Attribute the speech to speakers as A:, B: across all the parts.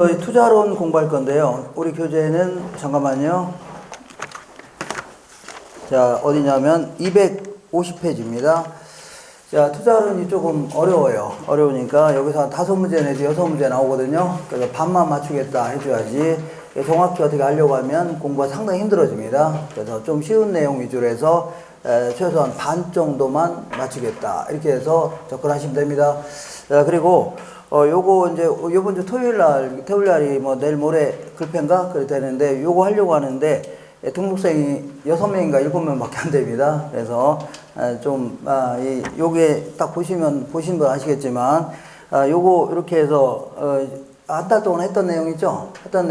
A: 저희 투자론 공부할 건데요. 우리 교재는 잠깐만요. 자, 어디냐면 250페이지입니다. 자, 투자론이 조금 어려워요. 어려우니까 여기서 한 5문제 내지 6문제 나오거든요. 그래서 반만 맞추겠다 해줘야지. 정확히 어떻게 하려고 하면 공부가 상당히 힘들어집니다. 그래서 좀 쉬운 내용 위주로 해서 최소한 반 정도만 맞추겠다. 이렇게 해서 접근하시면 됩니다. 자, 그리고 요거 이제 요번 주 토요일 날이 뭐 내일 모레 글펜가 그래 되는데 요거 하려고 하는데 등록생이 6명인가 7명밖에 안 됩니다. 그래서 요게 딱 보신 분 아시겠지만 요거 이렇게 해서 한 달 동안 했던 내용 있죠? 했던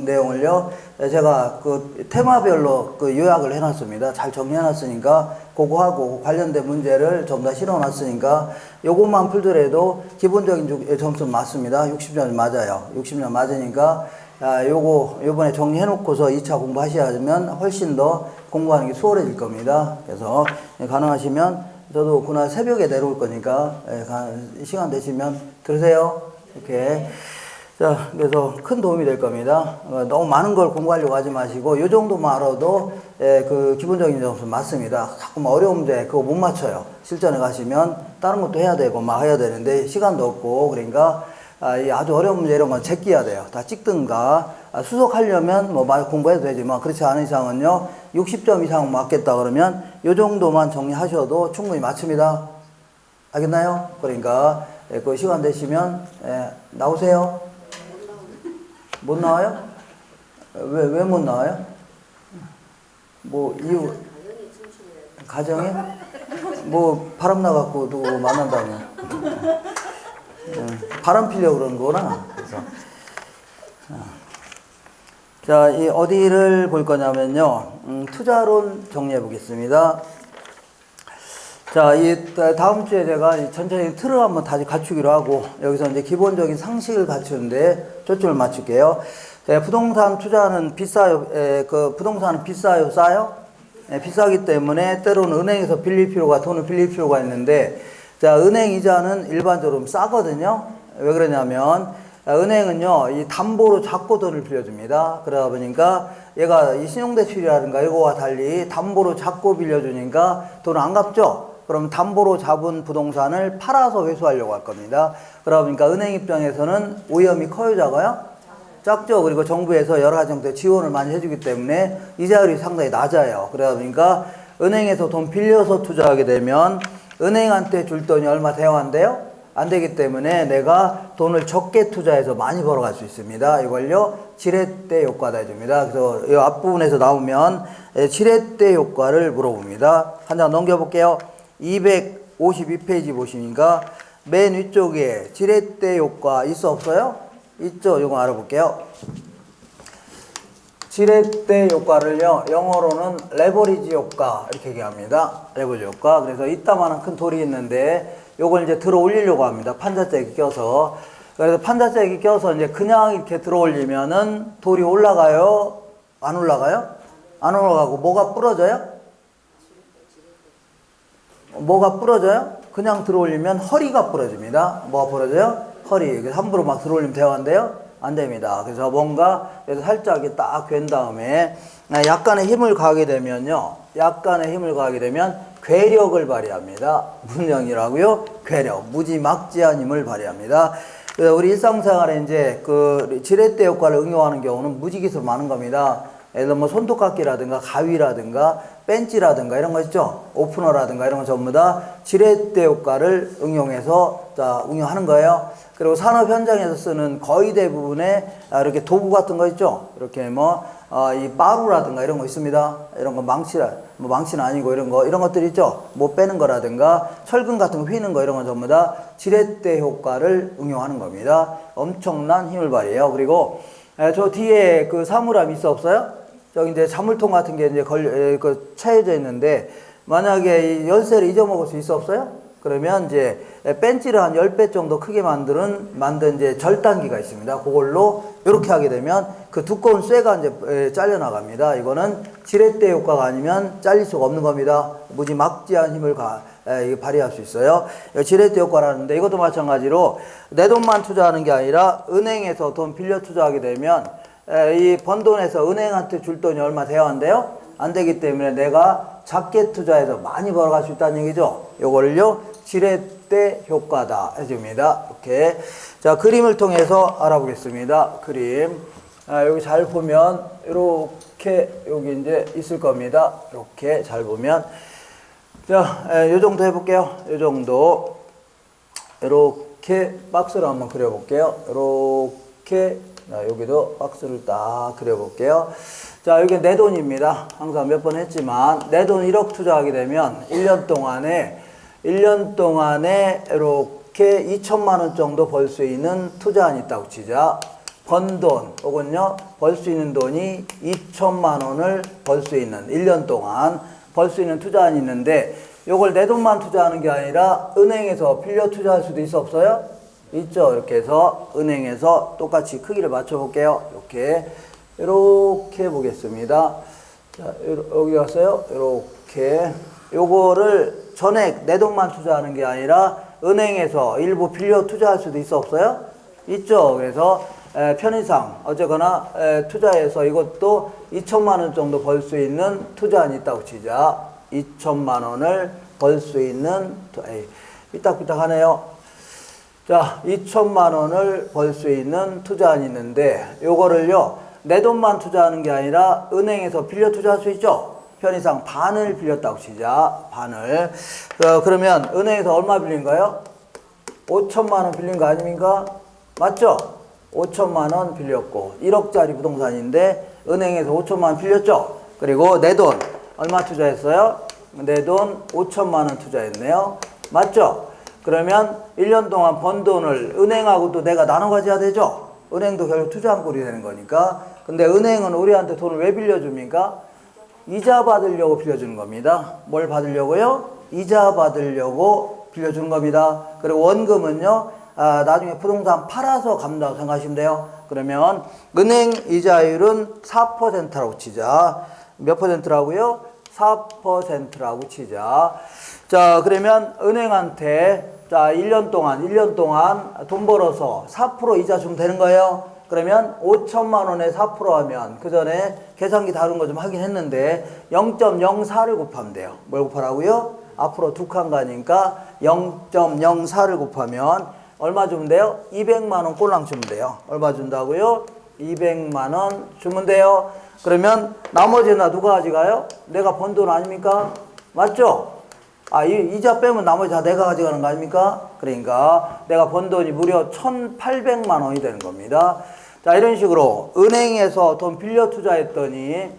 A: 내용을요, 제가 그 테마별로 그 요약을 해놨습니다. 잘 정리해놨으니까, 그거 하고 관련된 문제를 전부 다 실어놨으니까, 요것만 풀더라도 기본적인 점수는 맞습니다. 60점 맞아요. 60점 맞으니까, 요번에 정리해놓고서 2차 공부하셔야면 훨씬 더 공부하는 게 수월해질 겁니다. 그래서 가능하시면, 저도 그날 새벽에 내려올 거니까, 시간 되시면 들으세요. 이렇게. 자, 그래서 큰 도움이 될 겁니다. 너무 많은 걸 공부하려고 하지 마시고, 요 정도만 알아도, 그 기본적인 점수 맞습니다. 자꾸 어려운 문제, 그거 못 맞춰요. 실전에 가시면, 다른 것도 해야 되고, 막 해야 되는데, 시간도 없고, 그러니까, 이 아주 어려운 문제 이런 건 제끼야 돼요. 다 찍든가, 수석하려면 뭐 공부해도 되지만, 그렇지 않은 이상은요, 60점 이상 맞겠다 그러면, 요 정도만 정리하셔도 충분히 맞춥니다. 알겠나요? 그러니까, 그 시간 되시면 나오세요. 못 나와요? 왜 못 나와요? 뭐 이유 가정에 뭐 바람 나갖고 누구 만난다며 바람 피려고 그러는 거구나. 그래서 자, 이 어디를 볼 거냐면요, 투자론 정리해 보겠습니다. 자, 다음 주에 제가 전체적인 틀을 한번 다시 갖추기로 하고, 여기서 이제 기본적인 상식을 갖추는데 초점을 맞출게요. 부동산 투자는 비싸요. 부동산은 비싸요, 싸요? 비싸기 때문에 때로는 은행에서 돈을 빌릴 필요가 있는데, 자, 은행 이자는 일반적으로 싸거든요. 왜 그러냐면, 은행은요, 이 담보로 잡고 돈을 빌려줍니다. 그러다 보니까 얘가 이 신용대출이라든가 이거와 달리 담보로 잡고 빌려주니까 돈 안 갚죠? 그럼 담보로 잡은 부동산을 팔아서 회수하려고 할 겁니다. 그러다 보니까 은행 입장에서는 오염이 커요, 작아요? 작죠. 그리고 정부에서 여러 가지 정도의 지원을 많이 해주기 때문에 이자율이 상당히 낮아요. 그러다 보니까 은행에서 돈 빌려서 투자하게 되면 은행한테 줄 돈이 얼마 대여한대요? 안 되기 때문에 내가 돈을 적게 투자해서 많이 벌어갈 수 있습니다. 이걸요, 지렛대 효과다 해줍니다. 그래서 이 앞부분에서 나오면 지렛대 효과를 물어봅니다. 한 장 넘겨볼게요. 252페이지 보시니까 맨 위쪽에 지렛대 효과 있어 없어요? 있죠. 이거 알아볼게요. 지렛대 효과를요, 영어로는 레버리지 효과 이렇게 얘기합니다. 레버리지 효과. 그래서 이따만한 큰 돌이 있는데 요걸 이제 들어 올리려고 합니다. 판자잭이 껴서. 그래서 판자잭이 껴서 이제 그냥 이렇게 들어 올리면은 돌이 올라가요? 안 올라가요? 안 올라가고 뭐가 부러져요? 뭐가 부러져요? 그냥 들어 올리면 허리가 부러집니다. 뭐가 부러져요? 허리. 함부로 막 들어 올리면 대화한대요? 안 됩니다. 그래서 뭔가 그래서 살짝 딱 괜 다음에 약간의 힘을 가하게 되면요, 괴력을 발휘합니다. 무슨 영이라고요? 괴력, 무지막지한 힘을 발휘합니다. 그래서 우리 일상생활에 이제 그 지렛대 효과를 응용하는 경우는 무지기술 많은 겁니다. 예를 들어 뭐 손톱깎이라든가 가위라든가 벤치라든가 이런 거 있죠? 오프너라든가 이런 거 전부 다 지렛대 효과를 응용해서 응용하는 거예요. 그리고 산업 현장에서 쓰는 거의 대부분의 이렇게 도구 같은 거 있죠? 이렇게 이 빠루라든가 이런 거 있습니다. 이런 거 망치는 아니고 이런 것들 있죠? 못 빼는 거라든가 철근 같은 거 휘는 거 이런 거 전부 다 지렛대 효과를 응용하는 겁니다. 엄청난 힘을 발휘해요. 그리고 저 뒤에 그 사물함 있어 없어요? 저기 이제 자물통 같은 게 이제 차여져 있는데, 만약에 이 열쇠를 잊어먹을 수 있어 없어요? 그러면 이제 벤치를 한 10배 정도 크게 만든 이제 절단기가 있습니다. 그걸로 이렇게 하게 되면 그 두꺼운 쇠가 이제 잘려나갑니다. 이거는 지렛대 효과가 아니면 잘릴 수가 없는 겁니다. 무지막지한 힘을 이게 발휘할 수 있어요. 지렛대 효과라는데 이것도 마찬가지로 내 돈만 투자하는 게 아니라 은행에서 돈 빌려 투자하게 되면 이 번 돈에서 은행한테 줄 돈이 얼마 돼야 한대요? 안 되기 때문에 내가 작게 투자해서 많이 벌어갈 수 있다는 얘기죠. 요거를요 지렛대 효과다 해줍니다. 이렇게 자 그림을 통해서 알아보겠습니다. 그림 여기 잘 보면 이렇게 여기 이제 있을 겁니다. 이렇게 잘 보면 자, 요 정도 해볼게요. 요 정도 이렇게 박스를 한번 그려볼게요. 이렇게 여기도 박스를 딱 그려볼게요. 자, 여기 내 돈입니다. 항상 몇 번 했지만 내 돈 1억 투자하게 되면 1년 동안에 이렇게 2천만 원 정도 벌 수 있는 투자안이 있다고 치자. 번 돈 혹은요 벌 수 있는 돈이 2천만 원을 벌 수 있는 1년 동안 벌 수 있는 투자안이 있는데 요걸 내 돈만 투자하는 게 아니라 은행에서 빌려 투자할 수도 있어 없어요? 있죠. 이렇게 해서 은행에서 똑같이 크기를 맞춰 볼게요. 이렇게 보겠습니다. 자, 여기 왔어요. 이렇게 요거를 전액 내 돈만 투자하는 게 아니라 은행에서 일부 빌려 투자할 수도 있어 없어요? 있죠. 그래서 편의상 어쨌거나 투자해서 이것도 2천만 원 정도 벌 수 있는 투자안이 있다고 치자. 2천만 원을 벌 수 있는 삐딱삐딱 하네요. 자, 2천만 원을 벌 수 있는 투자안이 있는데 요거를요 내 돈만 투자하는 게 아니라 은행에서 빌려 투자할 수 있죠. 편의상 반을 빌렸다고 치자. 반을 그러면 은행에서 얼마 빌린 거예요? 5천만 원 빌린 거 아닙니까? 맞죠? 5천만 원 빌렸고 1억짜리 부동산인데 은행에서 5천만 원 빌렸죠. 그리고 내 돈 얼마 투자했어요? 내 돈 5천만 원 투자했네요. 맞죠? 그러면 1년 동안 번 돈을 은행하고도 내가 나눠 가져야 되죠. 은행도 결국 투자한 꼴이 되는 거니까. 근데 은행은 우리한테 돈을 왜 빌려줍니까? 이자 받으려고 빌려주는 겁니다. 뭘 받으려고요? 이자 받으려고 빌려주는 겁니다. 그리고 원금은요 나중에 부동산 팔아서 갚는다고 생각하시면 돼요. 그러면 은행 이자율은 4%라고 치자. 몇 퍼센트라고요? 4%라고 치자. 자, 그러면 은행한테 자, 1년 동안 돈 벌어서 4% 이자 주면 되는 거예요. 그러면 5천만 원에 4% 하면 그 전에 계산기 다른 거 좀 하긴 했는데 0.04를 곱하면 돼요. 뭘 곱하라고요? 앞으로 두 칸 가니까 0.04를 곱하면 얼마 주면 돼요? 200만 원 꼴랑 주면 돼요. 얼마 준다고요? 200만 원 주면 돼요. 그러면 나머지는 누가 가져가요? 내가 번 돈 아닙니까? 맞죠? 이자 빼면 나머지 다 내가 가져가는 거 아닙니까? 그러니까 내가 번 돈이 무려 1,800만 원이 되는 겁니다. 자, 이런 식으로 은행에서 돈 빌려 투자했더니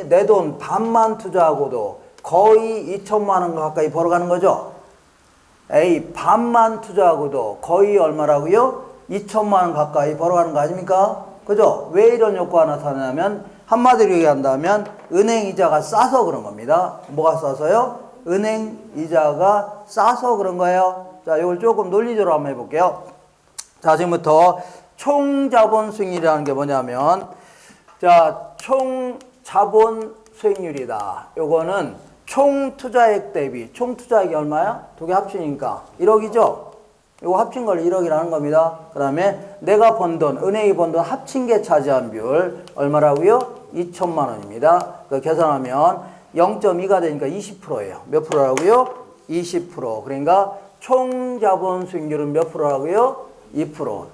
A: 내 돈 반만 투자하고도 거의 2천만 원 가까이 벌어가는 거죠. 반만 투자하고도 거의 얼마라고요? 2천만 원 가까이 벌어가는 거 아닙니까? 그죠? 왜 이런 효과가 나타나냐면 한마디로 얘기한다면 은행 이자가 싸서 그런 겁니다. 뭐가 싸서요? 은행 이자가 싸서 그런 거예요. 자, 이걸 조금 논리적으로 한번 해볼게요. 자, 지금부터 총자본 수익률이라는 게 뭐냐면 자, 총자본 수익률이다. 요거는 총 투자액 대비 총 투자액이 얼마야? 두 개 합치니까 1억이죠? 이거 합친 걸 1억이라는 겁니다. 그 다음에 내가 번 돈, 은행이 번 돈 합친 게 차지한 비율 얼마라고요? 2천만 원입니다. 그 계산하면 0.2가 되니까 20%예요. 몇 프로라고요? 20%. 그러니까 총 자본 수익률은 몇 프로라고요? 2%.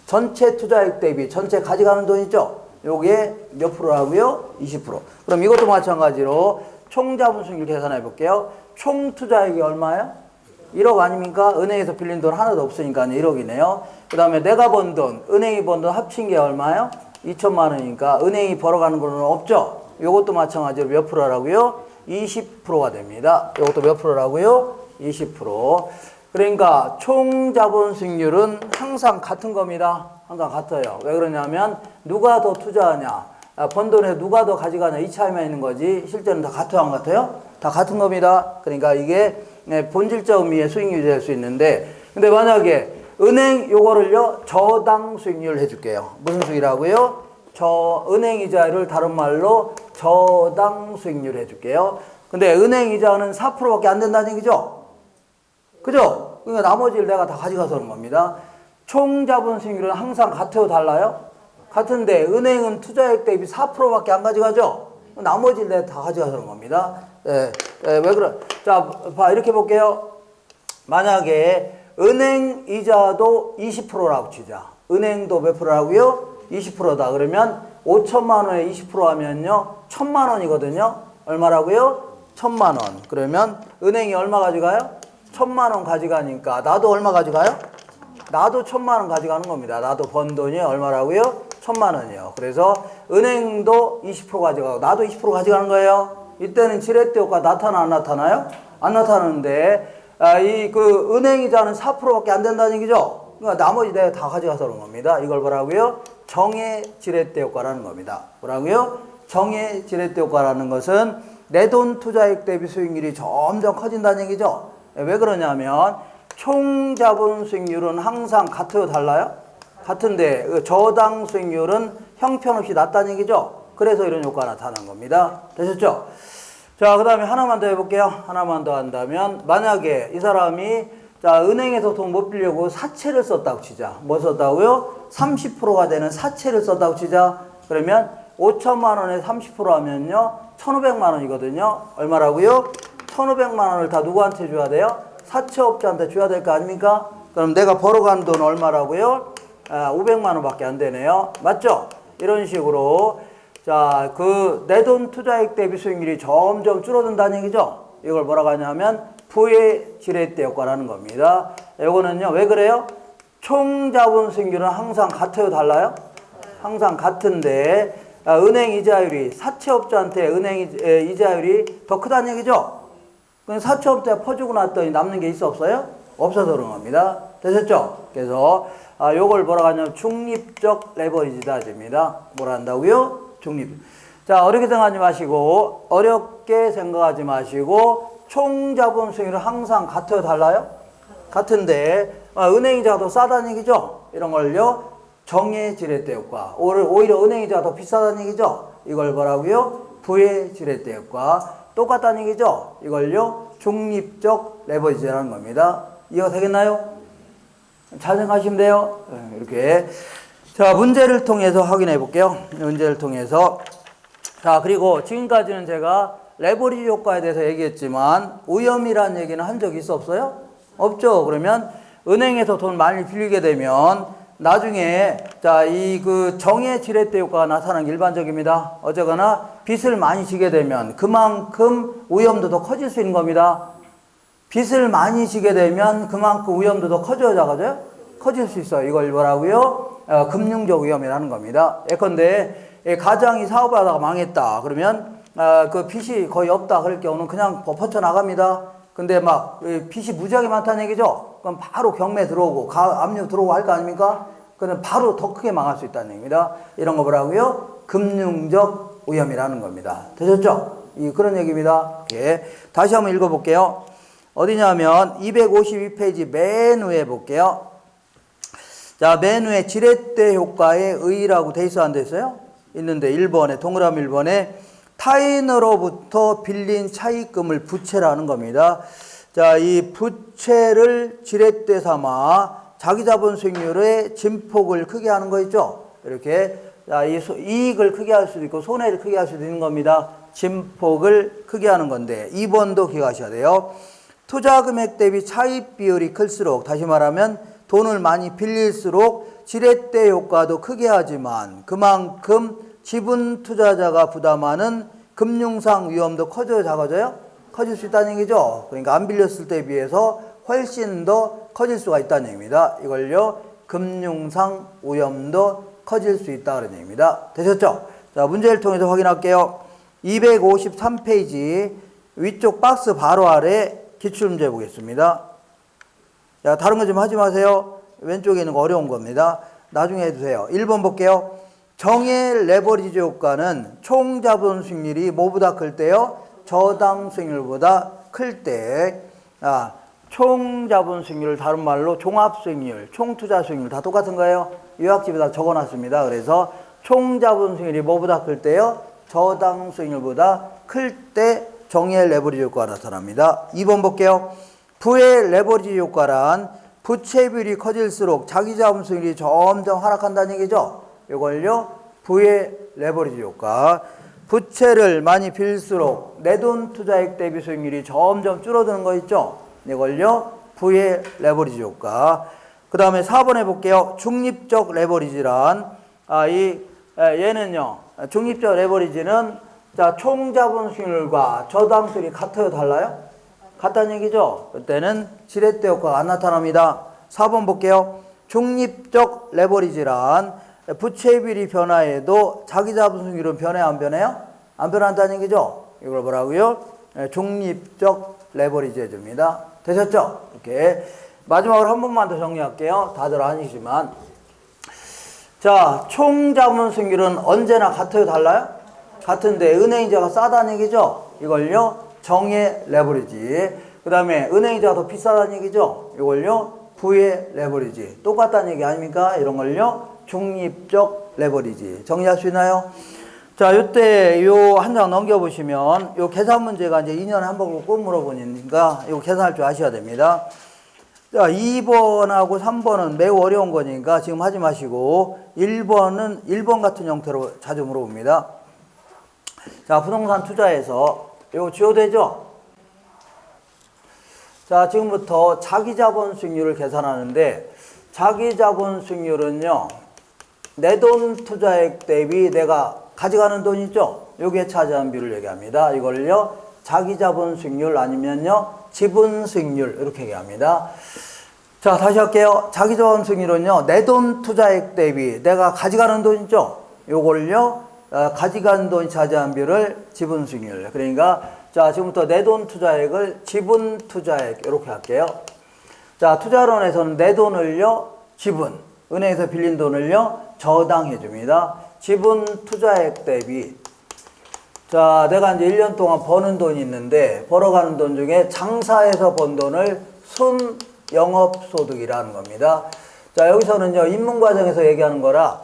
A: 전체 투자액 대비 전체 가져가는 돈 있죠? 요게 몇 프로라고요? 20%. 그럼 이것도 마찬가지로 총 자본 수익률 계산해 볼게요. 총 투자액이 얼마예요? 1억 아닙니까? 은행에서 빌린 돈 하나도 없으니까 1억이네요. 그 다음에 내가 번 돈, 은행이 번 돈 합친 게 얼마예요? 2천만 원이니까 은행이 벌어가는 거는 없죠? 요것도 마찬가지로 몇 프로라고요? 20%가 됩니다. 요것도 몇 프로라고요? 20%. 그러니까 총 자본 수익률은 항상 같은 겁니다. 항상 같아요. 왜 그러냐면 누가 더 투자하냐, 번 돈에 누가 더 가져가냐 이 차이만 있는 거지 실제는 다 같아요, 안 같아요? 다 같은 겁니다. 그러니까 이게 본질적 의미의 수익률이 될 수 있는데 근데 만약에 은행 요거를요 저당 수익률 해줄게요. 무슨 수익이라고요? 은행 이자율을 다른 말로 저당 수익률 해줄게요. 근데 은행 이자는 4%밖에 안 된다는 얘기죠? 그죠? 그러니까 나머지를 내가 다 가져가서 그런 겁니다. 총 자본 수익률은 항상 같아요, 달라요? 같은데 은행은 투자액 대비 4%밖에 안 가져가죠? 나머지를 내가 다 가져가서 그런 겁니다. 왜 그래? 자, 봐, 이렇게 볼게요. 만약에 은행 이자도 20%라고 치자. 은행도 몇 프로라고요? 20%다. 그러면 5천만 원에 20% 하면요, 1,000만 원이거든요. 얼마라고요? 1,000만 원. 그러면 은행이 얼마 가져가요? 1,000만 원 가져가니까 나도 얼마 가져가요? 나도 1,000만 원 가져가는 겁니다. 나도 번 돈이 얼마라고요? 1,000만 원이요. 그래서 은행도 20% 가져가고 나도 20% 가져가는 거예요. 이때는 지렛대 효과 나타나 안 나타나요? 안 나타나는데 그 은행 이자는 4%밖에 안 된다는 얘기죠. 그러니까 나머지 내가 다 가져가서 그런 겁니다. 이걸 뭐라고요? 정의 지렛대 효과라는 겁니다. 뭐라고요? 정의 지렛대 효과라는 것은 내 돈 투자액 대비 수익률이 점점 커진다는 얘기죠. 왜 그러냐면 총 자본 수익률은 항상 같아요, 달라요? 같은데 저당 수익률은 형편없이 낮다는 얘기죠. 그래서 이런 효과가 나타나는 겁니다. 되셨죠? 자, 그 다음에 하나만 더 해볼게요. 하나만 더 한다면 만약에 이 사람이 자, 은행에서 돈 못 빌려고 사채를 썼다고 치자. 뭐 썼다고요? 30%가 되는 사채를 썼다고 치자. 그러면 5천만 원에 30% 하면요 1,500만 원이거든요. 얼마라고요? 1,500만 원을 다 누구한테 줘야 돼요? 사채업자한테 줘야 될 거 아닙니까? 그럼 내가 벌어간 돈 얼마라고요? 500만 원밖에 안 되네요. 맞죠? 이런 식으로 자, 그 내 돈 투자액 대비 수익률이 점점 줄어든다는 얘기죠. 이걸 뭐라고 하냐면 부의 지렛대 효과라는 겁니다. 이거는요, 왜 그래요? 총 자본 수익률은 항상 같아요, 달라요? 항상 같은데 은행 이자율이 사채업자한테 은행 이자율이 더 크다는 얘기죠. 그럼 사채업자에 퍼주고 났더니 남는 게 있어, 없어요? 없어서 그런 겁니다. 되셨죠? 그래서 요걸 뭐라고 하냐면 중립적 레버리지다 됩니다. 뭐라 한다고요? 중립. 자, 어렵게 생각하지 마시고 어렵게 생각하지 마시고 총 자본 수익률은 항상 같아요, 달라요? 같은데 은행이자가 더 싸다는 얘기죠. 이런 걸요 정의 지렛대 효과. 오히려 은행이자가 더 비싸다는 얘기죠. 이걸 뭐라고요? 부의 지렛대 효과. 똑같다는 얘기죠. 이걸요 중립적 레버리지라는 겁니다. 이해가 되겠나요? 잘 생각하시면 돼요. 이렇게. 자, 문제를 통해서 확인해 볼게요. 문제를 통해서. 자, 그리고 지금까지는 제가 레버리지 효과에 대해서 얘기했지만 오염이라는 얘기는 한 적이 있어, 없어요? 없죠. 그러면 은행에서 돈 많이 빌리게 되면 나중에 자, 이 그 정의 지렛대 효과가 나타나는 게 일반적입니다. 어쨌거나 빚을 많이 지게 되면 그만큼 오염도 더 커질 수 있는 겁니다. 빚을 많이 지게 되면 그만큼 위험도 더 커져요, 작아져요? 커질 수 있어요. 이걸 뭐라고요? 금융적 위험이라는 겁니다. 예컨대 가장이 사업을 하다가 망했다. 그러면 그 빚이 거의 없다. 그럴 경우는 그냥 퍼쳐나갑니다. 근데 막 빚이 무지하게 많다는 얘기죠. 그럼 바로 경매 들어오고 압류 들어오고 할 거 아닙니까? 그럼 바로 더 크게 망할 수 있다는 얘기입니다. 이런 거 뭐라고요? 금융적 위험이라는 겁니다. 되셨죠? 그런 얘기입니다. 예. 다시 한번 읽어볼게요. 어디냐면 252페이지 맨 위에 볼게요. 자, 맨 위에 지렛대 효과의 의의라고 돼 있어, 안 돼 있어요? 있는데 1번에 동그라미 1번에 타인으로부터 빌린 차입금을 부채라는 겁니다. 자, 이 부채를 지렛대 삼아 자기 자본 수익률의 진폭을 크게 하는 거 있죠? 이렇게 자, 이익을 크게 할 수도 있고 손해를 크게 할 수도 있는 겁니다. 진폭을 크게 하는 건데 2번도 기억하셔야 돼요. 투자 금액 대비 차입 비율이 클수록, 다시 말하면 돈을 많이 빌릴수록 지렛대 효과도 크게 하지만 그만큼 지분 투자자가 부담하는 금융상 위험도 커져요, 작아져요? 커질 수 있다는 얘기죠. 그러니까 안 빌렸을 때에 비해서 훨씬 더 커질 수가 있다는 얘기입니다. 이걸요 금융상 위험도 커질 수 있다 그런 얘기입니다. 되셨죠? 자, 문제를 통해서 확인할게요. 253페이지 위쪽 박스 바로 아래 기출문제 보겠습니다. 자, 다른 거 좀 하지 마세요. 왼쪽에 있는 거 어려운 겁니다. 나중에 해주세요. 1번 볼게요. 정의 레버리지 효과는 총 자본 수익률이 뭐보다 클 때요? 저당 수익률보다 클 때. 총 자본 수익률, 다른 말로 종합 수익률, 총 투자 수익률 다 똑같은 거예요. 요약집에다 적어놨습니다. 그래서 총 자본 수익률이 뭐보다 클 때요? 저당 수익률보다 클 때 정의 레버리지 효과가 나타납니다. 2번 볼게요. 부의 레버리지 효과란 부채 비율이 커질수록 자기 자본 수익률이 점점 하락한다는 얘기죠. 이걸요, 부의 레버리지 효과. 부채를 많이 빌릴수록 내돈 투자액 대비 수익률이 점점 줄어드는 거 있죠. 이걸요, 부의 레버리지 효과. 그 다음에 4번 해볼게요. 중립적 레버리지란, 얘는요, 중립적 레버리지는, 자, 총 자본 수익률과 저당 수익률이 같아요, 달라요? 같다는 얘기죠. 그때는 지렛대 효과가 안 나타납니다. 4번 볼게요. 중립적 레버리지란 부채 비율이 변화해도 자기 자본 수익률은 변해 안 변해요? 안 변한다는 얘기죠. 이걸 뭐라고요? 중립적 레버리지 해줍니다. 되셨죠? 이렇게 마지막으로 한 번만 더 정리할게요. 다들 아니시지만, 자, 총 자본 수익률은 언제나 같아요, 달라요? 같은데 은행이자가 싸다는 얘기죠. 이걸요, 정의 레버리지. 그 다음에 은행이자가 더 비싸다는 얘기죠. 이걸요, 부의 레버리지. 똑같다는 얘기 아닙니까? 이런 걸요, 중립적 레버리지. 정리할 수 있나요? 자, 요때 요 한 장 넘겨보시면 요 계산 문제가 이제 2년에 한 번 꼭 물어보니까 요 계산할 줄 아셔야 됩니다. 자, 2번하고 3번은 매우 어려운 거니까 지금 하지 마시고 1번 같은 형태로 자주 물어봅니다. 자, 부동산 투자에서 이거 주요되죠? 자, 지금부터 자기자본 수익률을 계산하는데, 자기자본 수익률은요, 내돈 투자액 대비 내가 가져가는 돈 있죠? 여기에 차지하는 비율을 얘기합니다. 이걸요, 자기자본 수익률 아니면요, 지분 수익률 이렇게 얘기합니다. 자, 다시 할게요. 자기자본 수익률은요, 내돈 투자액 대비 내가 가져가는 돈 있죠? 요걸요, 가져간 돈이 차지한 비율을 지분 수익률. 그러니까, 자, 지금부터 내돈 투자액을 지분 투자액 이렇게 할게요. 자, 투자론에서는 내 돈을요, 지분, 은행에서 빌린 돈을요, 저당해 줍니다. 지분 투자액 대비. 자, 내가 이제 1년 동안 버는 돈이 있는데, 벌어가는 돈 중에 장사해서 번 돈을 순 영업소득이라는 겁니다. 자, 여기서는요, 입문 과정에서 얘기하는 거라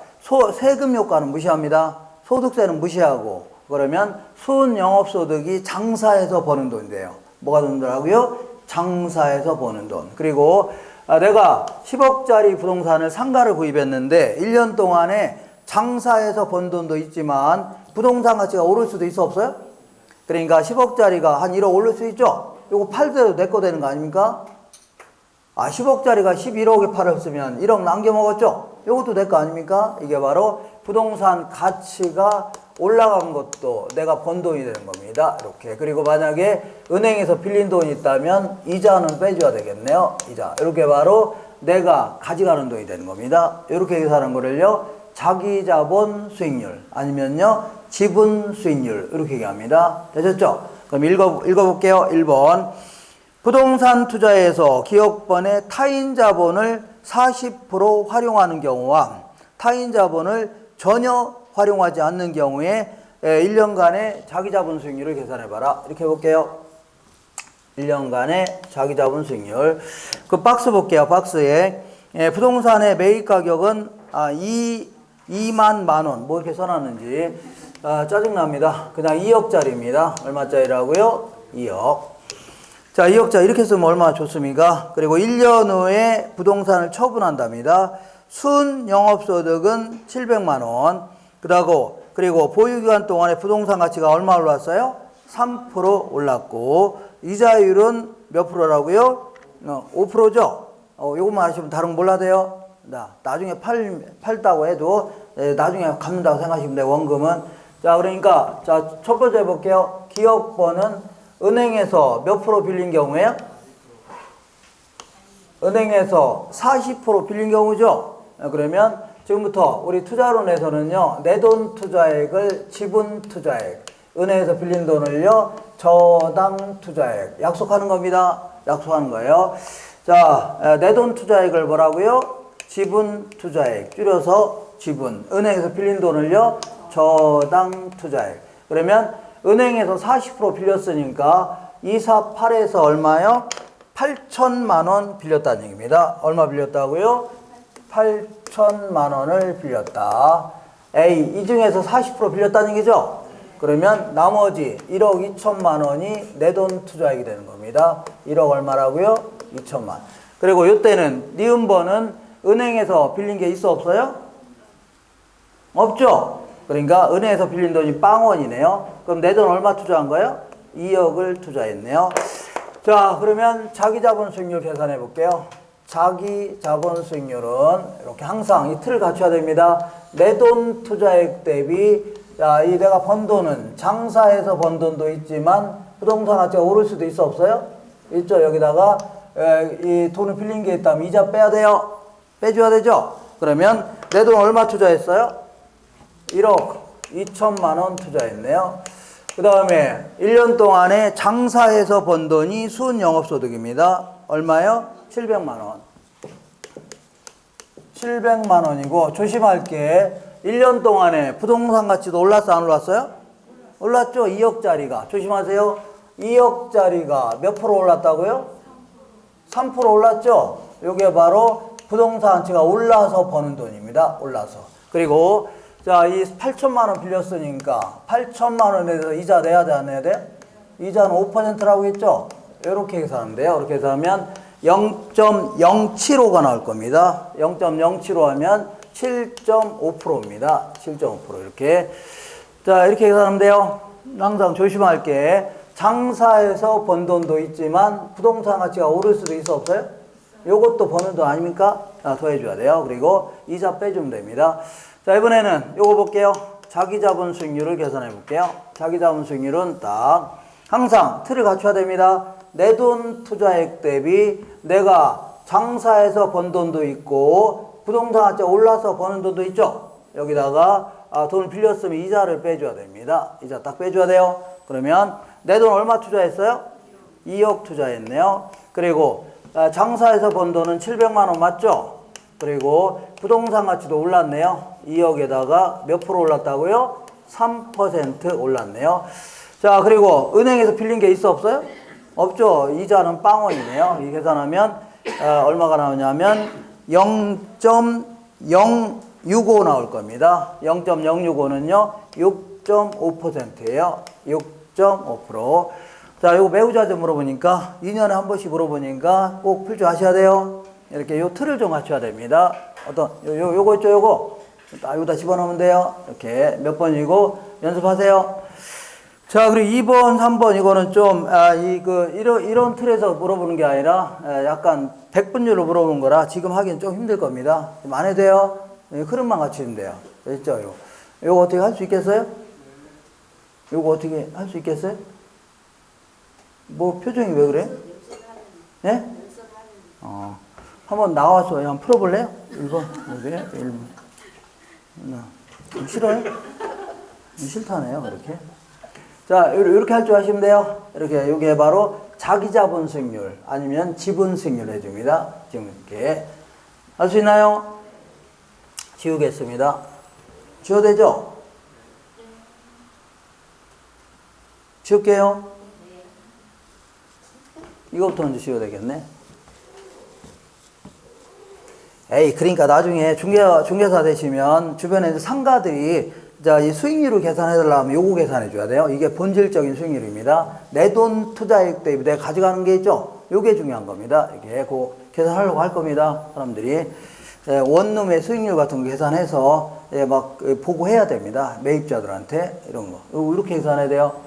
A: 세금 효과는 무시합니다. 소득세는 무시하고, 그러면 순 영업소득이 장사해서 버는 돈인데요. 뭐가 돈이라고요? 장사해서 버는 돈. 그리고 내가 10억짜리 부동산을 상가를 구입했는데 1년 동안에 장사해서 번 돈도 있지만 부동산 가치가 오를 수도 있어, 없어요? 그러니까 10억짜리가 한 1억 오를 수 있죠? 요거 팔더라도 내 거 되는 거 아닙니까? 10억짜리가 11억에 팔았으면 1억 남겨먹었죠? 요것도 내 거 아닙니까? 이게 바로 부동산 가치가 올라간 것도 내가 번 돈이 되는 겁니다. 이렇게. 그리고 만약에 은행에서 빌린 돈이 있다면 이자는 빼줘야 되겠네요. 이자. 이렇게 바로 내가 가져가는 돈이 되는 겁니다. 이렇게 계산하는 거를요, 자기자본 수익률 아니면요, 지분 수익률 이렇게 얘기합니다. 되셨죠? 그럼 읽어볼게요. 1번. 부동산 투자에서 기업번의 타인 자본을 40% 활용하는 경우와 타인 자본을 전혀 활용하지 않는 경우에 1년간의 자기자본 수익률을 계산해봐라. 이렇게 해볼게요. 1년간의 자기자본 수익률. 그 박스 볼게요. 박스에 부동산의 매입 가격은 2만 만원. 뭐 이렇게 써놨는지 짜증납니다. 그냥 2억짜리입니다. 얼마짜리라고요? 2억. 자, 2억짜리 이렇게 쓰면 얼마나 좋습니까? 그리고 1년 후에 부동산을 처분한답니다. 순 영업소득은 700만원. 그리고 보유기간 동안에 부동산 가치가 얼마 올랐어요? 3% 올랐고, 이자율은 몇 프로라고요? 5%죠? 요것만 아시면 다른 거 몰라도 돼요? 나중에 팔다고 해도, 나중에 갚는다고 생각하시면 돼요, 원금은. 자, 그러니까, 자, 첫 번째 해볼게요. 기업번은 은행에서 몇 프로 빌린 경우에요? 은행에서 40% 빌린 경우죠? 그러면 지금부터 우리 투자론에서는요, 내돈 투자액을 지분 투자액, 은행에서 빌린 돈을요, 저당 투자액, 약속하는 겁니다. 약속하는 거예요. 자, 내돈 투자액을 뭐라고요? 지분 투자액, 줄여서 지분. 은행에서 빌린 돈을요, 저당 투자액. 그러면 은행에서 40% 빌렸으니까 248에서 얼마요? 8천만 원 빌렸다는 얘기입니다. 얼마 빌렸다고요? 8천만 원을 빌렸다. A, 이 중에서 40% 빌렸다는 얘기죠? 그러면 나머지 1억 2천만 원이 내 돈 투자액이 되는 겁니다. 1억 얼마라고요? 2천만. 그리고 이때는 니은번은 은행에서 빌린 게 있어 없어요? 없죠? 그러니까 은행에서 빌린 돈이 빵원이네요. 그럼 내 돈 얼마 투자한 거예요? 2억을 투자했네요. 자, 그러면 자기 자본 수익률 계산해 볼게요. 자기 자본 수익률은 이렇게 항상 이 틀을 갖춰야 됩니다. 내 돈 투자액 대비, 자, 이 내가 번 돈은 장사해서 번 돈도 있지만 부동산 가치가 오를 수도 있어 없어요? 있죠. 여기다가 이 돈을 빌린 게 있다면 이자 빼야 돼요. 빼줘야 되죠. 그러면 내 돈 얼마 투자했어요? 1억 2천만 원 투자했네요. 그 다음에 1년 동안에 장사해서 번 돈이 순영업소득입니다. 얼마요? 700만 원. 700만 원이고 조심할 게 1년 동안에 부동산 가치도 올랐어 안 올랐어요? 올랐죠. 2억짜리가. 조심하세요. 2억짜리가 몇 프로 올랐다고요? 3% 올랐죠. 이게 바로 부동산 가치가 올라서 버는 돈입니다. 올라서. 그리고 자, 이 8천만 원 빌렸으니까 8천만 원에 대해서 이자 내야 돼 안 내야 돼? 이자는 5%라고 했죠. 이렇게 계산하면 돼요. 이렇게 해서하면 0.075가 나올 겁니다. 0.075 하면 7.5%입니다. 7.5% 이렇게. 자, 이렇게 계산하면 돼요. 항상 조심할 게 장사해서 번 돈도 있지만 부동산 가치가 오를 수도 있어 없어요? 요것도 버는 돈 아닙니까? 자, 더해줘야 돼요. 그리고 이자 빼주면 됩니다. 자, 이번에는 요거 볼게요. 자기 자본 수익률을 계산해 볼게요. 자기 자본 수익률은 딱 항상 틀을 갖춰야 됩니다. 내 돈 투자액 대비 내가 장사해서 번 돈도 있고 부동산 가치가 올라서 버는 돈도 있죠. 여기다가 돈을 빌렸으면 이자를 빼줘야 됩니다. 이자 딱 빼줘야 돼요. 그러면 내 돈 얼마 투자했어요? 2억 투자했네요. 그리고 장사해서 번 돈은 700만 원 맞죠? 그리고 부동산 가치도 올랐네요. 2억에다가 몇 프로 올랐다고요? 3% 올랐네요. 자, 그리고 은행에서 빌린 게 있어 없어요? 없죠. 이자는 빵원이네요. 이 계산하면 얼마가 나오냐면 0.065 나올 겁니다. 0.065는요 6.5%예요. 6.5%. 자, 이거 매우 자주 물어보니까 2년에 한 번씩 물어보니까 꼭 풀 줄 아셔야 돼요. 이렇게 요 틀을 좀 갖춰야 됩니다. 어떤 요거 있죠, 요거. 여기다 집어넣으면 돼요. 이렇게 몇 번이고 연습하세요. 자, 그리고 2번, 3번 이거는 좀 이런 틀에서 물어보는 게 아니라 약간 백분율로 물어보는 거라 지금 하기는 좀 힘들 겁니다. 좀 안 해도 돼요. 흐름만 갖추면 돼요. 됐죠? 요거 어떻게 할 수 있겠어요? 요거 어떻게 할 수 있겠어요? 뭐 표정이 왜 그래? 네? 한번 나와서 한번 풀어볼래요? 1번, 여기 1번. 싫어요? 싫다네요, 이렇게. 자, 이렇게 할 줄 아시면 돼요. 이렇게, 이게 바로 자기 자본 수익률 아니면 지분 수익률 해줍니다. 지금 이렇게. 할 수 있나요? 지우겠습니다. 지워도 되죠? 지울게요. 이거부터 먼저 지워야 되겠네. 에이, 그러니까 나중에 중개사 되시면 주변에 이제 상가들이 자, 이 수익률을 계산해달라면 요거 계산해줘야 돼요. 이게 본질적인 수익률입니다. 내 돈 투자액 대비 내가 가져가는 게 있죠? 요게 중요한 겁니다. 이렇게 계산하려고 할 겁니다. 사람들이. 원룸의 수익률 같은 거 계산해서 막 보고해야 됩니다. 매입자들한테 이런 거. 이렇게 계산해야 돼요.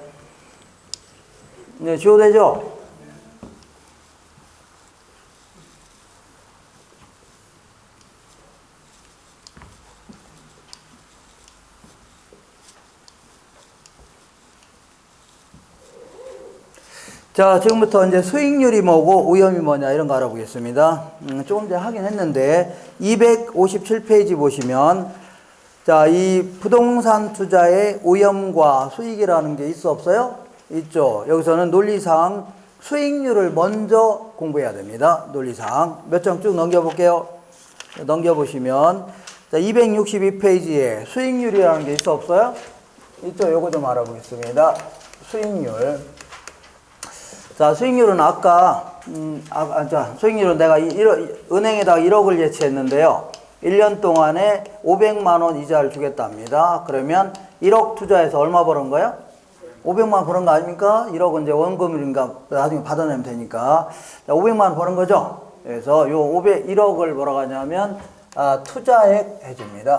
A: 네, 지워도 되죠? 자, 지금부터 이제 수익률이 뭐고 오염이 뭐냐 이런 거 알아보겠습니다. 조금 전에 하긴 했는데 257페이지 보시면 자, 이 부동산 투자의 오염과 수익이라는 게 있어 없어요? 있죠. 여기서는 논리상 수익률을 먼저 공부해야 됩니다. 논리상 몇 장 쭉 넘겨볼게요. 넘겨보시면 자, 262페이지에 수익률이라는 게 있어 없어요? 있죠. 요거 좀 알아보겠습니다. 수익률. 자, 수익률은 아까, 수익률은 내가 은행에다가 1억을 예치했는데요. 1년 동안에 500만 원 이자를 주겠답니다. 그러면 1억 투자해서 얼마 버는 거예요? 500만 원 버는 거 아닙니까? 1억은 이제 원금이니까 나중에 받아내면 되니까. 자, 500만 원 버는 거죠. 그래서 요 1억을 뭐라고 하냐면 투자액 해줍니다.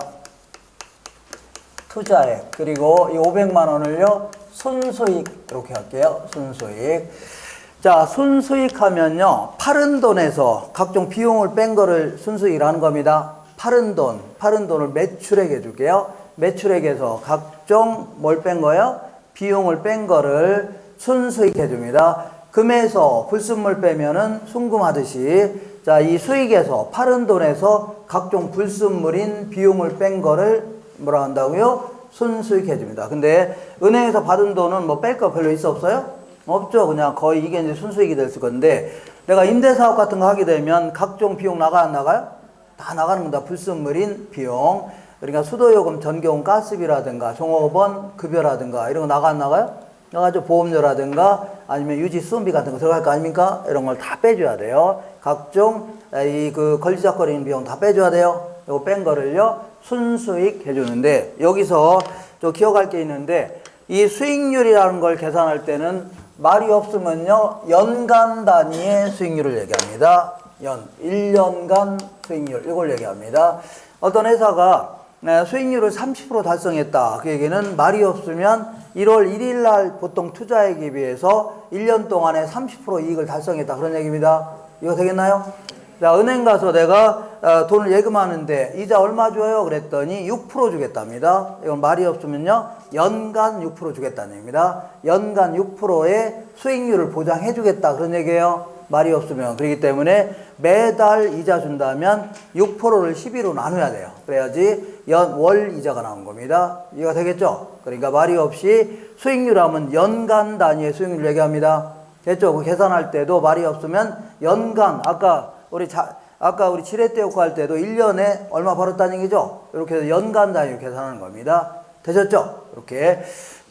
A: 투자액. 그리고 이 500만 원을요 순수익 이렇게 할게요. 순수익. 자, 순수익 하면요 파른 돈에서 각종 비용을 뺀 거를 순수익이라는 겁니다. 파른 돈을 매출액 해줄게요. 매출액에서 각종 뭘 뺀 거예요? 비용을 뺀 거를 순수익 해줍니다. 금에서 불순물 빼면은 순금하듯이 자, 이 수익에서 파른 돈에서 각종 불순물인 비용을 뺀 거를 뭐라 한다고요? 순수익 해줍니다. 근데 은행에서 받은 돈은 뭐 뺄 거 별로 있어 없어요? 없죠. 그냥 거의 이게 이제 순수익이 될 건데 내가 임대사업 같은 거 하게 되면 각종 비용 나가 안 나가요? 다 나가는 겁니다. 불순물인 비용. 그러니까 수도요금, 전기요금, 가스비라든가 종업원 급여라든가 이런 거 나가 안 나가요? 나가죠. 보험료라든가 아니면 유지 수선비 같은 거 들어갈 거 아닙니까? 이런 걸 다 빼줘야 돼요. 각종 걸리적거리는 비용 다 빼줘야 돼요. 이거 뺀 거를요 순수익 해주는데 여기서 좀 기억할 게 있는데 이 수익률이라는 걸 계산할 때는 말이 없으면요 연간 단위의 수익률을 얘기합니다. 1년간 수익률 이걸 얘기합니다. 어떤 회사가 수익률을 30% 달성했다. 그 얘기는 말이 없으면 1월 1일 날 보통 투자액에 비해서 1년 동안에 30% 이익을 달성했다. 그런 얘기입니다. 이거 되겠나요? 자, 은행 가서 내가 돈을 예금하는데 이자 얼마 줘요? 그랬더니 6% 주겠답니다. 이건 말이 없으면요 연간 6% 주겠다는 얘기입니다. 연간 6%의 수익률을 보장해 주겠다. 그런 얘기예요. 말이 없으면. 그렇기 때문에 매달 이자 준다면 6%를 12로 나눠야 돼요. 그래야지 월 이자가 나온 겁니다. 이해가 되겠죠? 그러니까 말이 없이 수익률 하면 연간 단위의 수익률 얘기합니다. 됐죠? 그 계산할 때도 말이 없으면 연간, 아까 우리 지렛대효과 할 때도 1년에 얼마 벌었다는 얘기죠? 이렇게 해서 연간 단위로 계산하는 겁니다. 되셨죠? 이렇게.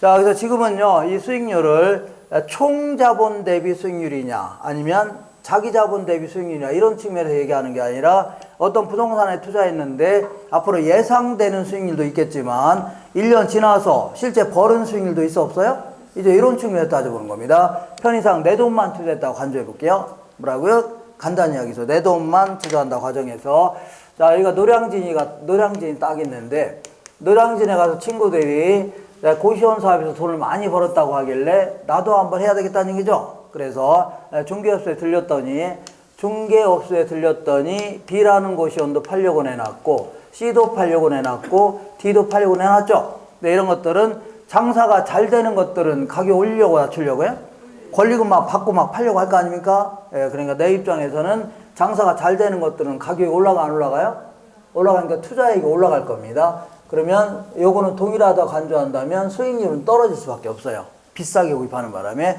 A: 자, 그래서 지금은요, 이 수익률을 총 자본 대비 수익률이냐, 아니면 자기 자본 대비 수익률이냐, 이런 측면에서 얘기하는 게 아니라 어떤 부동산에 투자했는데 앞으로 예상되는 수익률도 있겠지만 1년 지나서 실제 벌은 수익률도 있어 없어요? 이제 이런 측면에서 따져보는 겁니다. 편의상 내 돈만 투자했다고 간주해 볼게요. 뭐라고요? 간단히 여기서 내 돈만 투자한다 과정에서 자, 여기가 노량진이 딱 있는데 노량진에 가서 친구들이 고시원 사업에서 돈을 많이 벌었다고 하길래 나도 한번 해야 되겠다는 얘기죠. 그래서 중개업소에 들렸더니 B라는 고시원도 팔려고 내놨고 C도 팔려고 내놨고 D도 팔려고 내놨죠. 근데 이런 것들은 장사가 잘 되는 것들은 가격 올리려고 낮추려고요? 권리금 막 받고 막 팔려고 할 거 아닙니까? 예, 그러니까 내 입장에서는 장사가 잘 되는 것들은 가격이 올라가 안 올라가요? 올라가니까 투자액이 올라갈 겁니다. 그러면 요거는 동일하다고 간주한다면 수익률은 떨어질 수밖에 없어요. 비싸게 구입하는 바람에.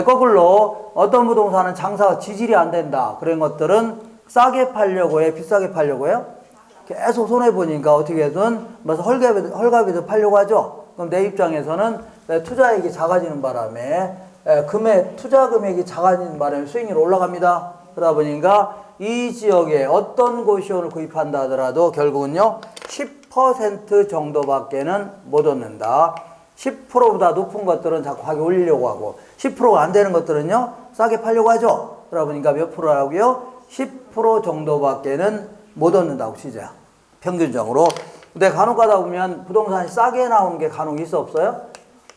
A: 거꾸로 어떤 부동산은 장사가 지질이 안 된다. 그런 것들은 싸게 팔려고 해? 비싸게 팔려고 해요? 계속 손해보니까 어떻게든 무슨 헐값에도 팔려고 하죠. 그럼 내 입장에서는 투자액이 작아지는 바람에 투자 금액이 작아지는 바람에 수익률이 올라갑니다. 그러다 보니까 이 지역에 어떤 고시원을 구입한다 하더라도 결국은요 10% 정도밖에는 못 얻는다. 10%보다 높은 것들은 자꾸 가격 올리려고 하고 10%가 안 되는 것들은요 싸게 팔려고 하죠. 그러다 보니까 몇 프로라고요? 10% 정도밖에는 못 얻는다고 치자. 평균적으로. 근데 간혹 가다 보면 부동산이 싸게 나오는 게 간혹 있어 없어요?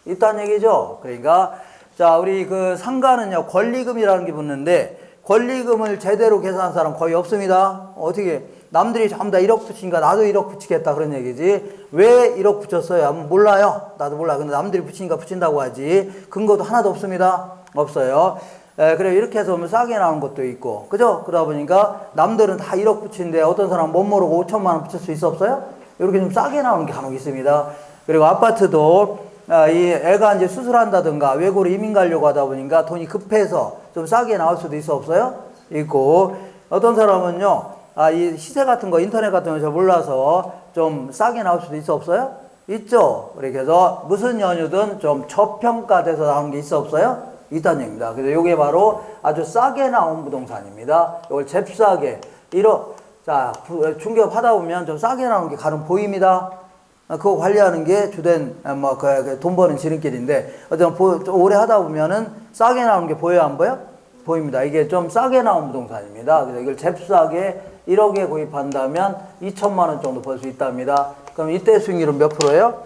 A: 있다는 얘기죠. 그러니까 자, 우리 그 상가는요 권리금이라는 게 붙는데 권리금을 제대로 계산한 사람 거의 없습니다. 어떻게 남들이 전부 다 1억 붙이니까 나도 1억 붙이겠다 그런 얘기지. 왜 1억 붙였어요? 하면 몰라요. 나도 몰라. 근데 남들이 붙이니까 붙인다고 하지. 근거도 하나도 없습니다. 없어요. 그래 이렇게 해서 보면 싸게 나오는 것도 있고, 그죠? 그러다 보니까 남들은 다 1억 붙이는데 어떤 사람 못 모르고 5천만 원 붙일 수 있어 없어요? 이렇게 좀 싸게 나오는 게 간혹 있습니다. 그리고 아파트도 이 애가 이제 수술한다든가 외국으로 이민 가려고 하다 보니까 돈이 급해서 좀 싸게 나올 수도 있어 없어요? 있고, 어떤 사람은요 이 시세 같은 거 인터넷 같은 거 잘 몰라서 좀 싸게 나올 수도 있어 없어요? 있죠. 그래서 무슨 연유든 좀 저평가돼서 나오는 게 있어 없어요? 있다는 얘기입니다. 그래서 이게 바로 아주 싸게 나온 부동산입니다. 이걸 잽싸게 자 중개업 하다 보면 좀 싸게 나오는 게 간혹 보입니다. 그거 관리하는 게 주된 돈 버는 지름길인데 어쨌든 오래 하다 보면은 싸게 나오는 게 보여요, 안 보여? 보입니다. 이게 좀 싸게 나온 부동산입니다. 그래서 이걸 잽싸게 1억에 구입한다면 2천만 원 정도 벌 수 있답니다. 그럼 이때 수익률은 몇 프로예요?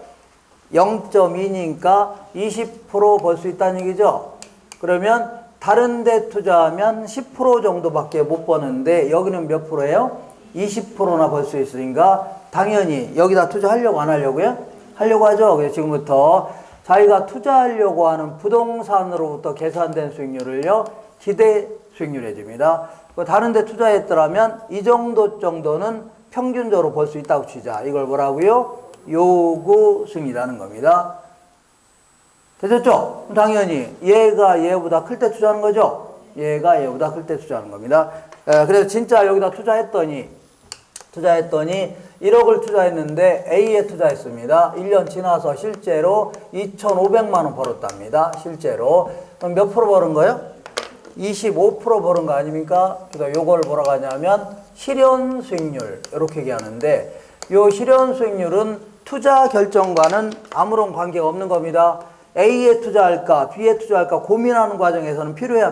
A: 0.2니까 20% 벌 수 있다는 얘기죠. 그러면 다른 데 투자하면 10% 정도밖에 못 버는데 여기는 몇 프로예요? 20%나 벌 수 있으니까 당연히 여기다 투자하려고 안 하려고요? 하려고 하죠. 그래서 지금부터 자기가 투자하려고 하는 부동산으로부터 계산된 수익률을요, 기대 수익률 해줍니다. 다른 데 투자했더라면 이 정도는 평균적으로 벌 수 있다고 치자. 이걸 뭐라고요? 요구 수익이라는 겁니다. 되셨죠? 당연히 얘가 얘보다 클 때 투자하는 거죠? 얘가 얘보다 클 때 투자하는 겁니다. 그래서 진짜 여기다 투자했더니 1억을 투자했는데 A에 투자했습니다. 1년 지나서 실제로 2,500만 원 벌었답니다. 실제로. 그럼 몇 프로 벌은 거예요? 25% 벌은 거 아닙니까? 그래서 요걸 뭐라고 하냐면 실현 수익률 이렇게 얘기하는데 요 실현 수익률은 투자 결정과는 아무런 관계가 없는 겁니다. A에 투자할까 B에 투자할까 고민하는 과정에서는 필요해?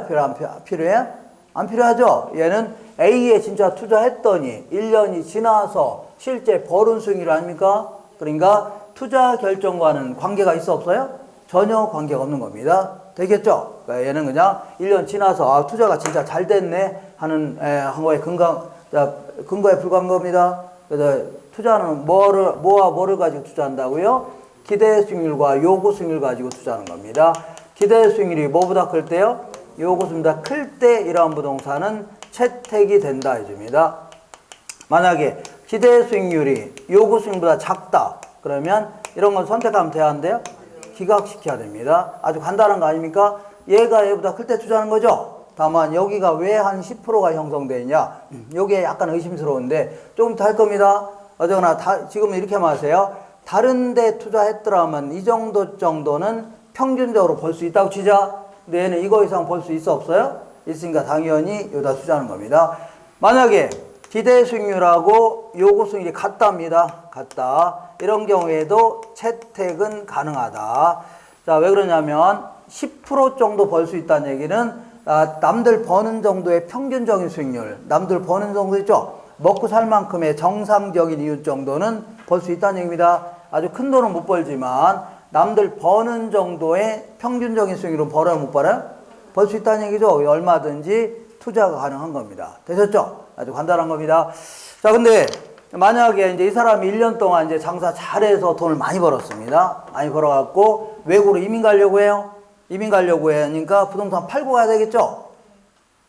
A: 안 필요하죠? 얘는 A에 진짜 투자했더니 1년이 지나서 실제 벌은 수익률 아닙니까? 그러니까 투자 결정과는 관계가 있어 없어요? 전혀 관계가 없는 겁니다. 되겠죠? 그러니까 얘는 그냥 1년 지나서 투자가 진짜 잘 됐네 하는 한 거에 근거에 불과한 겁니다. 그래서 투자는 뭐와 뭐를 가지고 투자한다고요? 기대 수익률과 요구 수익률 가지고 투자하는 겁니다. 기대 수익률이 뭐보다 클 때요? 요구 수익률보다 클 때 이러한 부동산은 채택이 된다 해줍니다. 만약에 기대 수익률이 요구 수익률보다 작다 그러면 이런 건 선택하면 돼야 한대요? 기각시켜야 됩니다. 아주 간단한 거 아닙니까? 얘가 얘보다 클 때 투자하는 거죠? 다만 여기가 왜 한 10%가 형성되어 있냐? 요게 약간 의심스러운데 조금 더 할 겁니다. 어쨌거나 지금 이렇게 마세요. 다른 데 투자했더라면 이 정도는 평균적으로 벌 수 있다고 치자. 근데 얘는 이거 이상 벌 수 있어 없어요? 있으니까 당연히 여기다 투자하는 겁니다. 만약에 기대 수익률하고 요구 수익률이 같답니다. 같다. 이런 경우에도 채택은 가능하다. 자, 왜 그러냐면 10% 정도 벌 수 있다는 얘기는 남들 버는 정도의 평균적인 수익률, 남들 버는 정도 있죠? 먹고 살 만큼의 정상적인 이윤 정도는 벌 수 있다는 얘기입니다. 아주 큰 돈은 못 벌지만 남들 버는 정도의 평균적인 수익률은 벌어요, 못 벌어요? 벌 수 있다는 얘기죠. 얼마든지 투자가 가능한 겁니다. 되셨죠? 아주 간단한 겁니다. 자, 근데 만약에 이제 이 사람이 1년 동안 이제 장사 잘해서 돈을 많이 벌었습니다. 많이 벌어갖고 외국으로 이민 가려고 해요. 이민 가려고 하니까 부동산 팔고 가야 되겠죠?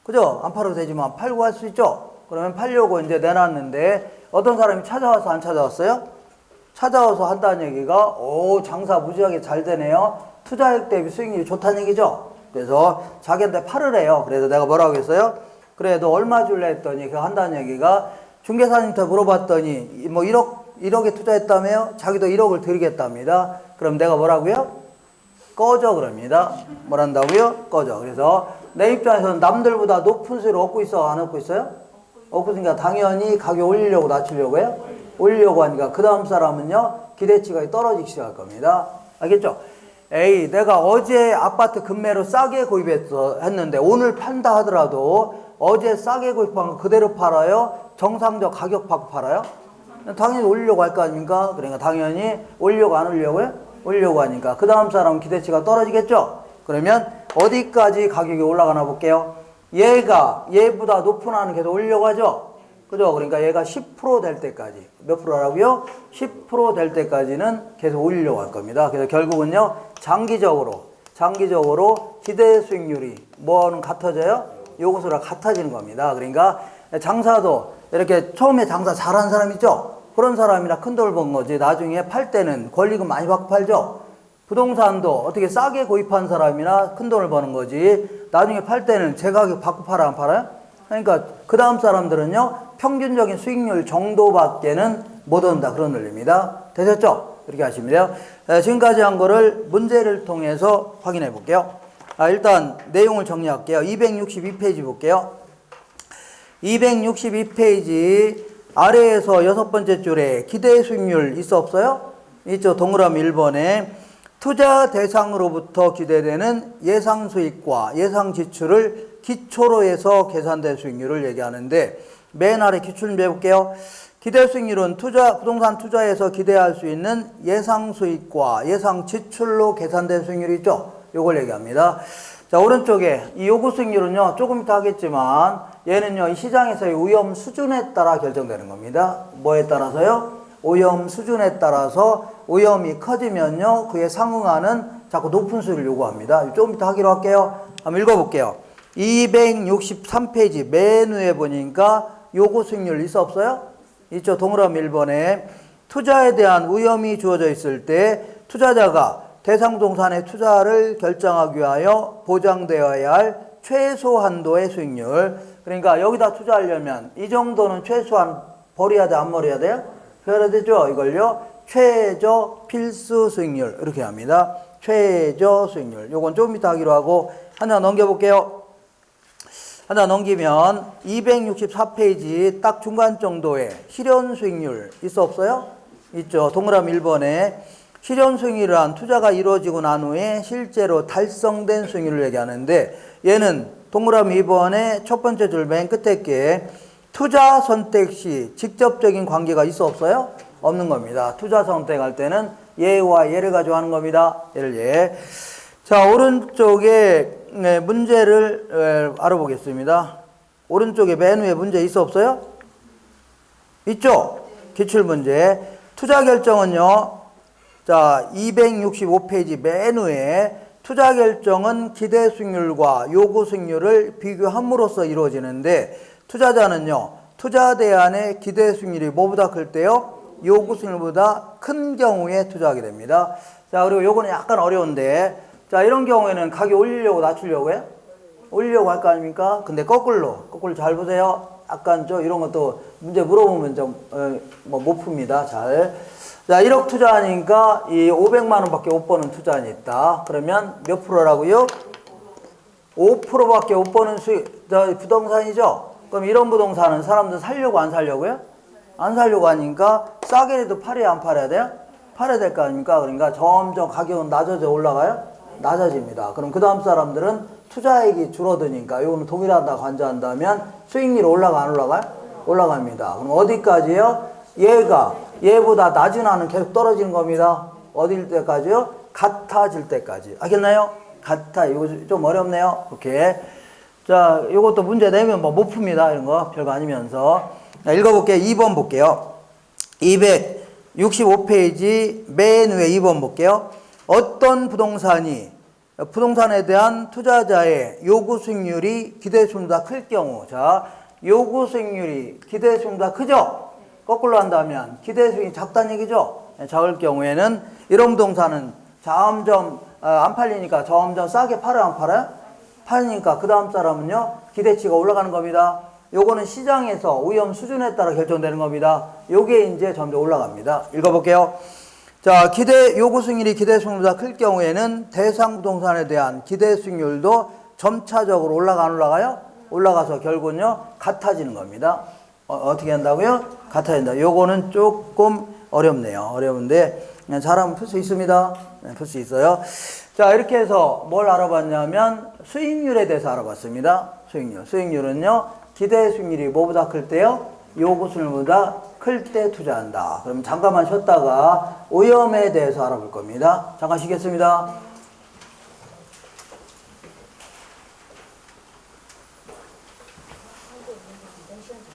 A: 그죠? 안 팔아도 되지만 팔고 갈 수 있죠? 그러면 팔려고 이제 내놨는데 어떤 사람이 찾아와서 안 찾아왔어요? 찾아와서 한다는 얘기가 장사 무지하게 잘 되네요. 투자액 대비 수익률이 좋다는 얘기죠. 그래서 자기한테 팔으래요. 그래서 내가 뭐라고 했어요? 그래 너 얼마 줄래 했더니 그 한다는 얘기가 중개사님한테 물어봤더니 뭐 1억에 투자했다며요? 자기도 1억을 드리겠답니다. 그럼 내가 뭐라고요? 꺼져 그럽니다. 뭐란다고요? 꺼져. 그래서 내 입장에서는 남들보다 높은 수익을 얻고 있어 안 얻고 있어요? 얻고 있으니까 당연히 가격 올리려고 낮추려고 해요? 올리려고 하니까 그 다음 사람은요 기대치가 떨어지기 시작할 겁니다. 알겠죠? 에이 내가 어제 아파트 금매로 싸게 했는데 오늘 판다 하더라도 어제 싸게 구입한 거 그대로 팔아요? 정상적 가격 받고 팔아요? 당연히 올리려고 할 거 아닙니까? 그러니까 당연히 올리려고 안 올리려고요? 올리려고 하니까 그 다음 사람은 기대치가 떨어지겠죠? 그러면 어디까지 가격이 올라가나 볼게요. 얘보다 높은 하는 계속 올리려고 하죠? 그죠? 그러니까 얘가 10% 될 때까지 몇 프로라고요? 10% 될 때까지는 계속 올리려고 할 겁니다. 그래서 결국은요 장기적으로 기대 수익률이 뭐는 같아져요? 요것으로 같아지는 겁니다. 그러니까 장사도 이렇게 처음에 장사 잘하는 사람 있죠? 그런 사람이나 큰 돈을 번 거지 나중에 팔 때는 권리금 많이 받고 팔죠? 부동산도 어떻게 싸게 구입한 사람이나 큰 돈을 버는 거지 나중에 팔 때는 제 가격 받고 팔아 안 팔아요? 그러니까 그 다음 사람들은요 평균적인 수익률 정도밖에는 못 얻는다 그런 논리입니다. 되셨죠? 이렇게 하시면 돼요. 지금까지 한 거를 문제를 통해서 확인해 볼게요. 일단 내용을 정리할게요. 262페이지 볼게요. 262페이지 아래에서 6번째 줄에 기대 수익률 있어 없어요? 이쪽 동그라미 1번에 투자 대상으로부터 기대되는 예상 수익과 예상 지출을 기초로 해서 계산된 수익률을 얘기하는데 맨 아래 기출 좀 해볼게요. 기대 수익률은 부동산 투자에서 기대할 수 있는 예상 수익과 예상 지출로 계산된 수익률이 있죠. 요걸 얘기합니다. 자, 오른쪽에 이 요구 수익률은요, 조금 이따 하겠지만 얘는요, 이 시장에서의 위험 수준에 따라 결정되는 겁니다. 뭐에 따라서요? 오염 수준에 따라서 오염이 커지면요, 그에 상응하는 자꾸 높은 수익을 요구합니다. 조금 이따 하기로 할게요. 한번 읽어볼게요. 263페이지 맨 위에 보니까 요구 수익률 있어 없어요? 있죠. 동그라미 1번에 투자에 대한 위험이 주어져 있을 때 투자자가 대상 부동산의 투자를 결정하기 위하여 보장되어야 할 최소 한도의 수익률. 그러니까 여기다 투자하려면 이 정도는 최소한 버려야 돼, 안 버려야 돼요? 버려야 되죠. 이걸요. 최저 필수 수익률 이렇게 합니다. 최저 수익률. 요건 조금 이따 하기로 하고 하나 넘겨볼게요. 하나 넘기면 264페이지 딱 중간 정도에 실현 수익률 있어 없어요? 있죠. 동그라미 1번에 실현 수익률이란 투자가 이루어지고 난 후에 실제로 달성된 수익률을 얘기하는데 얘는 동그라미 2번에 첫 번째 줄 맨 끝에 게 투자 선택 시 직접적인 관계가 있어 없어요? 없는 겁니다. 투자 선택할 때는 예와 예를 가지고 하는 겁니다. 예를 예. 자, 오른쪽에 문제를 알아보겠습니다. 오른쪽에 맨 위에 문제 있어 없어요? 있죠? 기출문제. 투자 결정은요. 자, 265페이지 맨 위에 투자 결정은 기대 수익률과 요구 수익률을 비교함으로써 이루어지는데 투자자는요. 투자 대안의 기대 수익률이 뭐보다 클 때요? 요구 수익률보다 큰 경우에 투자하게 됩니다. 자, 그리고 요거는 약간 어려운데 자, 이런 경우에는 가격 올리려고 낮추려고 해요? 올리려고 할 거 아닙니까? 근데 거꾸로 잘 보세요. 약간 이런 것도 문제 물어보면 좀, 못 풉니다. 잘. 자, 1억 투자하니까 이 500만 원밖에 못 버는 투자안이 있다. 그러면 몇 프로라고요? 5%밖에 못 버는 부동산이죠? 그럼 이런 부동산은 사람들 살려고 안 살려고요? 안 살려고 하니까 싸게라도 팔아야 안 팔아야 돼요? 팔아야 될 거 아닙니까? 그러니까 점점 가격은 낮아져 올라가요? 낮아집니다. 그럼 그 다음 사람들은 투자액이 줄어드니까 이거는 동일하다 관저한다면 수익률이 올라가 안 올라가요? 올라갑니다. 그럼 어디까지요? 얘보다 낮은 한은 계속 떨어지는 겁니다. 어딜 때까지요? 같아질 때까지. 알겠나요? 이거 좀 어렵네요. 오케이. 자, 이것도 문제 내면 못 풉니다. 이런 거 별거 아니면서. 자, 읽어볼게요. 2번 볼게요. 265페이지 맨 위에 2번 볼게요. 어떤 부동산에 대한 투자자의 요구 수익률이 기대 수익률보다 클 경우. 자, 요구 수익률이 기대 수익률보다 크죠? 거꾸로 한다면 기대 수익이 작다는 얘기죠? 작을 경우에는 이런 부동산은 점점 안 팔리니까 점점 싸게 팔아요, 안 팔아요? 팔리니까 그 다음 사람은요, 기대치가 올라가는 겁니다. 요거는 시장에서 오염 수준에 따라 결정되는 겁니다. 요게 이제 점점 올라갑니다. 읽어볼게요. 자, 요구 수익률이 기대 수익률보다 클 경우에는 대상 부동산에 대한 기대 수익률도 점차적으로 올라가 안 올라가요? 올라가서 결국은요, 같아지는 겁니다. 어떻게 한다고요? 같아진다. 요거는 조금 어렵네요. 어려운데 그냥 잘하면 풀 수 있습니다. 네, 풀 수 있어요. 자, 이렇게 해서 뭘 알아봤냐면 수익률에 대해서 알아봤습니다. 수익률은요, 기대 수익률이 뭐보다 클 때요? 요구 수익률보다 클 때 투자한다. 그럼 잠깐만 쉬었다가 오염에 대해서 알아볼 겁니다. 잠깐 쉬겠습니다.